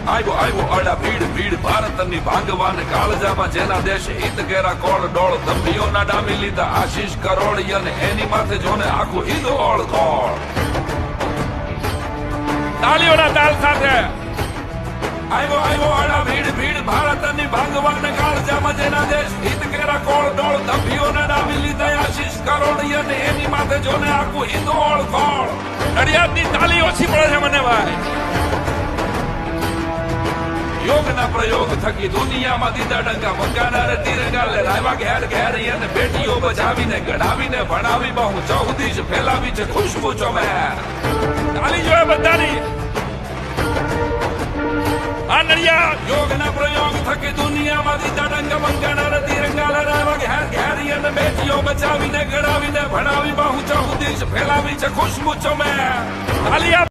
આવ્યો આવ્યો અડા ભીડ ભીડ ભારતની ભાગવાન કાળજામાં જેના દેશ હિત કેરા કોળ ડોળ ધંભીઓના ડામી લીધા આશીષ કરોડ અને એની માથે જોને આખું હિંદોળ કોળ તાળીઓના તાલ સાથે આવ્યો આવ્યો અડા ભીડ ભીડ ભારતની ભાગવાન કાળજામાં જેના દેશ હિત કેરા કોળ ડોળ ધંભીઓના ડામી લીધા આશીષ કરોડ અને એની માથે જોને આખું હિંદોળ કોળ નડિયાદની તાળી ઓછી પડે છે મને ભાઈ યોગના પ્રયોગ થકી દુનિયામાં દીધા ડંકા મકાના તિરંગા લહેરાવ્યા ઘેર ઘેર અને બેટીઓ બચાવીને ગઢાવીને ભણાવી બહુ ચૌદીશ ફેલાવી છે ખુશ્બુ ચોમેર તાળી જોયે બધાની આ નડિયાદ યોગના પ્રયોગ થકી દુનિયામાં દીધા ડંકા મકાના તિરંગા લહેરાવ્યા ઘેર ઘેર અને બેટીઓ બચાવીને ગઢાવીને ભણાવી બહુ ચૌદીશ ફેલાવી છે ખુશ્બુ ચોમેર તાળી